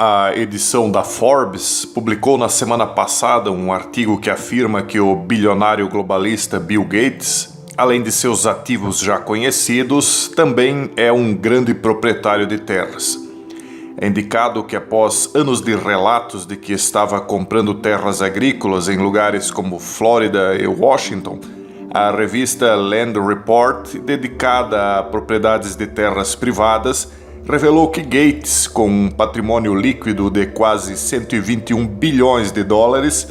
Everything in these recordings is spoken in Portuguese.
A edição da Forbes publicou na semana passada um artigo que afirma que o bilionário globalista Bill Gates, além de seus ativos já conhecidos, também é um grande proprietário de terras. É indicado que após anos de relatos de que estava comprando terras agrícolas em lugares como Flórida e Washington, a revista Land Report, dedicada a propriedades de terras privadas, revelou que Gates, com um patrimônio líquido de quase 121 bilhões de dólares,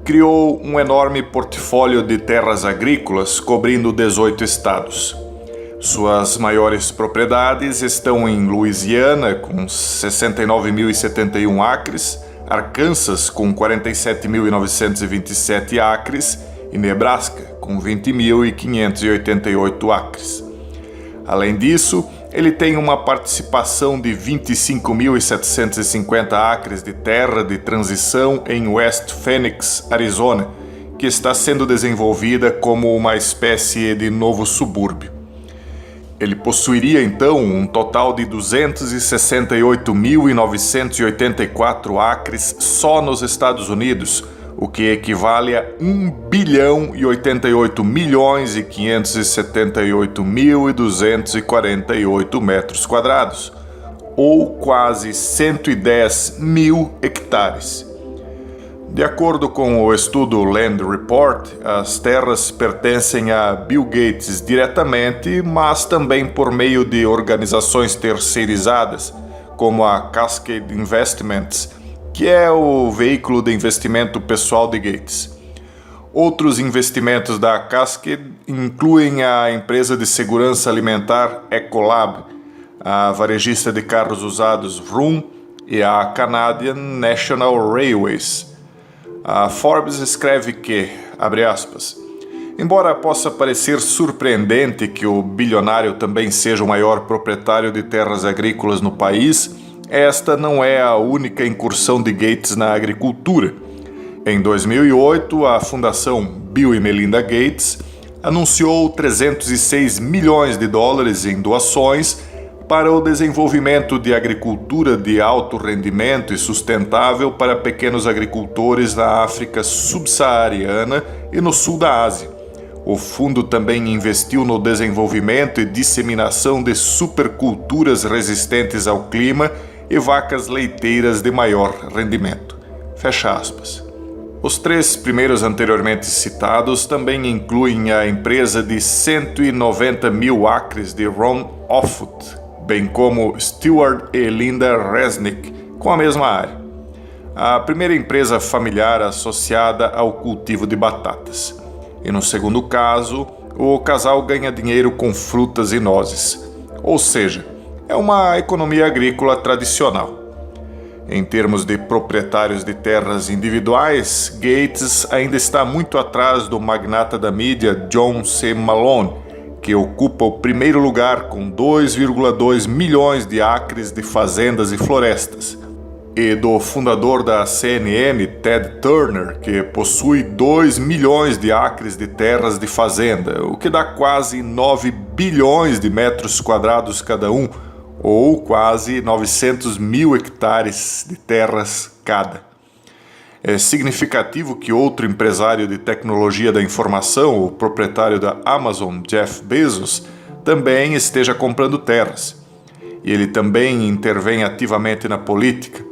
criou um enorme portfólio de terras agrícolas cobrindo 18 estados. Suas maiores propriedades estão em Louisiana, com 69.071 acres, Arkansas, com 47.927 acres, e Nebraska, com 20.588 acres. Além disso, ele tem uma participação de 25.750 acres de terra de transição em West Phoenix, Arizona, que está sendo desenvolvida como uma espécie de novo subúrbio. Ele possuiria então um total de 268.984 acres só nos Estados Unidos, o que equivale a 1.088.578.248 metros quadrados, ou quase 110 mil hectares. De acordo com o estudo Land Report, as terras pertencem a Bill Gates diretamente, mas também por meio de organizações terceirizadas, como a Cascade Investments, que é o veículo de investimento pessoal de Gates. Outros investimentos da Cascade incluem a empresa de segurança alimentar Ecolab, a varejista de carros usados Vroom e a Canadian National Railways. A Forbes escreve que, abre aspas, embora possa parecer surpreendente que o bilionário também seja o maior proprietário de terras agrícolas no país, esta não é a única incursão de Gates na agricultura. Em 2008, a Fundação Bill e Melinda Gates anunciou 306 milhões de dólares em doações para o desenvolvimento de agricultura de alto rendimento e sustentável para pequenos agricultores na África subsaariana e no sul da Ásia. O fundo também investiu no desenvolvimento e disseminação de superculturas resistentes ao clima e vacas leiteiras de maior rendimento. Fecha aspas. Os três primeiros anteriormente citados também incluem a empresa de 190 mil acres de Ron Offutt, bem como Stuart e Linda Resnick, com a mesma área. A primeira empresa familiar associada ao cultivo de batatas. E no segundo caso, o casal ganha dinheiro com frutas e nozes, ou seja, é uma economia agrícola tradicional. Em termos de proprietários de terras individuais, Gates ainda está muito atrás do magnata da mídia John C. Malone, que ocupa o primeiro lugar com 2,2 milhões de acres de fazendas e florestas, e do fundador da CNN, Ted Turner, que possui 2 milhões de acres de terras de fazenda, o que dá quase 9 bilhões de metros quadrados cada um, ou quase 900 mil hectares de terras cada. É significativo que outro empresário de tecnologia da informação, o proprietário da Amazon, Jeff Bezos, também esteja comprando terras. E ele também intervém ativamente na política.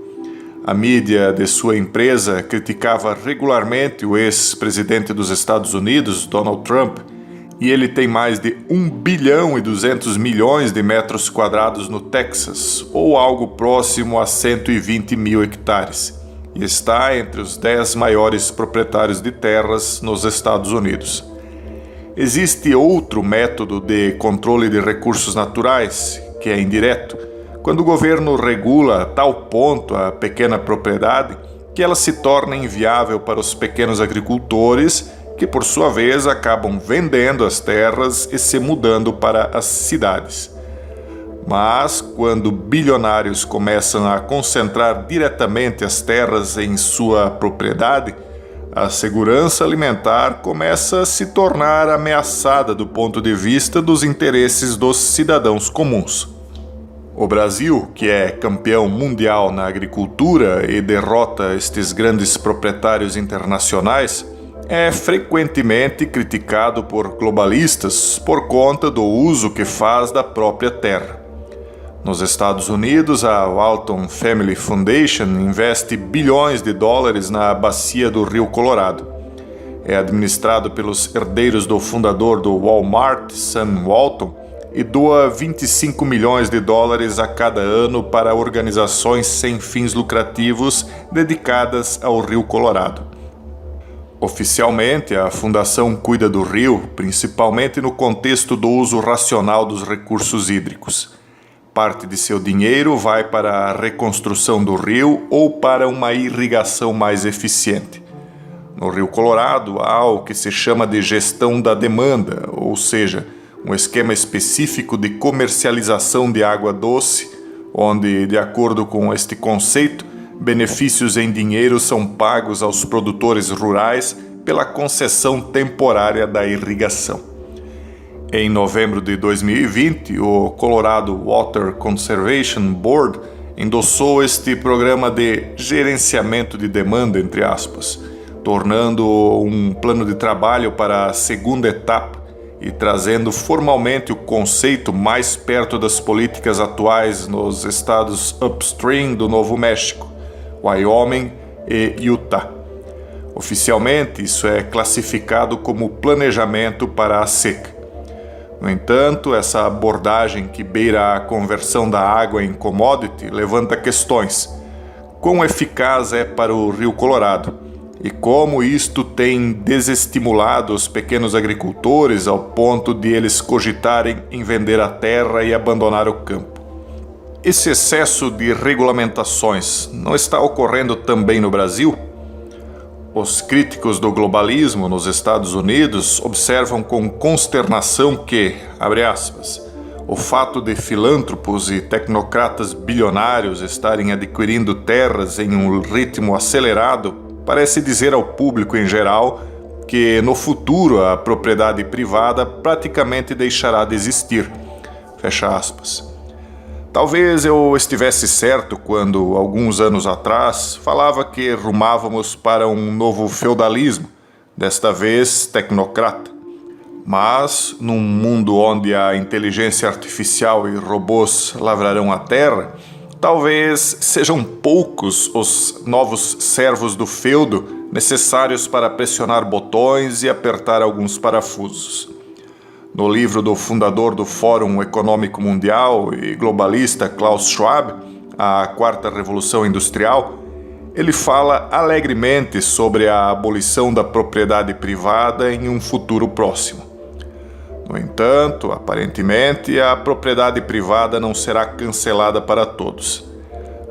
A mídia de sua empresa criticava regularmente o ex-presidente dos Estados Unidos, Donald Trump, e ele tem mais de 1 bilhão e 200 milhões de metros quadrados no Texas, ou algo próximo a 120 mil hectares, e está entre os 10 maiores proprietários de terras nos Estados Unidos. Existe outro método de controle de recursos naturais, que é indireto, quando o governo regula a tal ponto a pequena propriedade que ela se torna inviável para os pequenos agricultores, que por sua vez acabam vendendo as terras e se mudando para as cidades. Mas quando bilionários começam a concentrar diretamente as terras em sua propriedade, a segurança alimentar começa a se tornar ameaçada do ponto de vista dos interesses dos cidadãos comuns. O Brasil, que é campeão mundial na agricultura e derrota estes grandes proprietários internacionais, é frequentemente criticado por globalistas por conta do uso que faz da própria terra. Nos Estados Unidos, a Walton Family Foundation investe bilhões de dólares na bacia do Rio Colorado. É administrado pelos herdeiros do fundador do Walmart, Sam Walton, e doa 25 milhões de dólares a cada ano para organizações sem fins lucrativos dedicadas ao Rio Colorado. Oficialmente, a fundação cuida do rio, principalmente no contexto do uso racional dos recursos hídricos. Parte de seu dinheiro vai para a reconstrução do rio ou para uma irrigação mais eficiente. No Rio Colorado, há o que se chama de gestão da demanda, ou seja, um esquema específico de comercialização de água doce, onde, de acordo com este conceito, benefícios em dinheiro são pagos aos produtores rurais pela concessão temporária da irrigação. Em novembro de 2020, o Colorado Water Conservation Board endossou este programa de gerenciamento de demanda, entre aspas, tornando um plano de trabalho para a segunda etapa e trazendo formalmente o conceito mais perto das políticas atuais nos estados upstream do Novo México, Wyoming e Utah. Oficialmente, isso é classificado como planejamento para a seca. No entanto, essa abordagem que beira a conversão da água em commodity levanta questões. Quão eficaz é para o Rio Colorado? E como isto tem desestimulado os pequenos agricultores ao ponto de eles cogitarem em vender a terra e abandonar o campo. Esse excesso de regulamentações não está ocorrendo também no Brasil? Os críticos do globalismo nos Estados Unidos observam com consternação que, abre aspas, o fato de filântropos e tecnocratas bilionários estarem adquirindo terras em um ritmo acelerado parece dizer ao público em geral que no futuro a propriedade privada praticamente deixará de existir. Fecha aspas. Talvez eu estivesse certo quando, alguns anos atrás, falava que rumávamos para um novo feudalismo, desta vez tecnocrata. Mas, num mundo onde a inteligência artificial e robôs lavrarão a terra, talvez sejam poucos os novos servos do feudo necessários para pressionar botões e apertar alguns parafusos. No livro do fundador do Fórum Econômico Mundial e globalista Klaus Schwab, A Quarta Revolução Industrial, ele fala alegremente sobre a abolição da propriedade privada em um futuro próximo. No entanto, aparentemente, a propriedade privada não será cancelada para todos.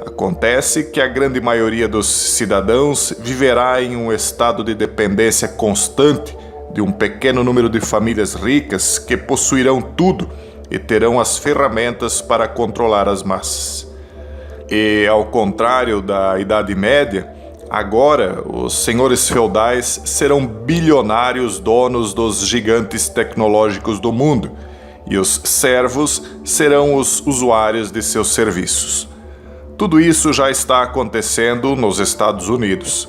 Acontece que a grande maioria dos cidadãos viverá em um estado de dependência constante de um pequeno número de famílias ricas que possuirão tudo e terão as ferramentas para controlar as massas. E, ao contrário da Idade Média, agora os senhores feudais serão bilionários donos dos gigantes tecnológicos do mundo, e os servos serão os usuários de seus serviços. Tudo isso já está acontecendo nos Estados Unidos.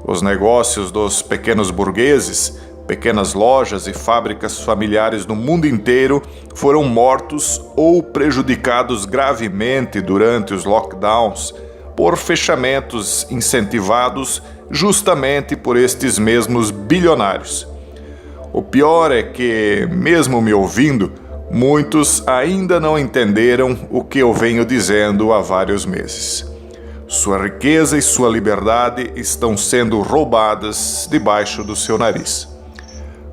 Os negócios dos pequenos burgueses, pequenas lojas e fábricas familiares no mundo inteiro foram mortos ou prejudicados gravemente durante os lockdowns por fechamentos incentivados justamente por estes mesmos bilionários. O pior é que, mesmo me ouvindo, muitos ainda não entenderam o que eu venho dizendo há vários meses. Sua riqueza e sua liberdade estão sendo roubadas debaixo do seu nariz.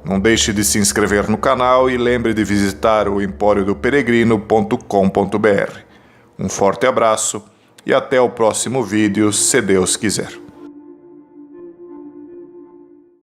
Não deixe de se inscrever no canal e lembre de visitar o empóriodoperegrino.com.br. Um forte abraço e até o próximo vídeo, se Deus quiser.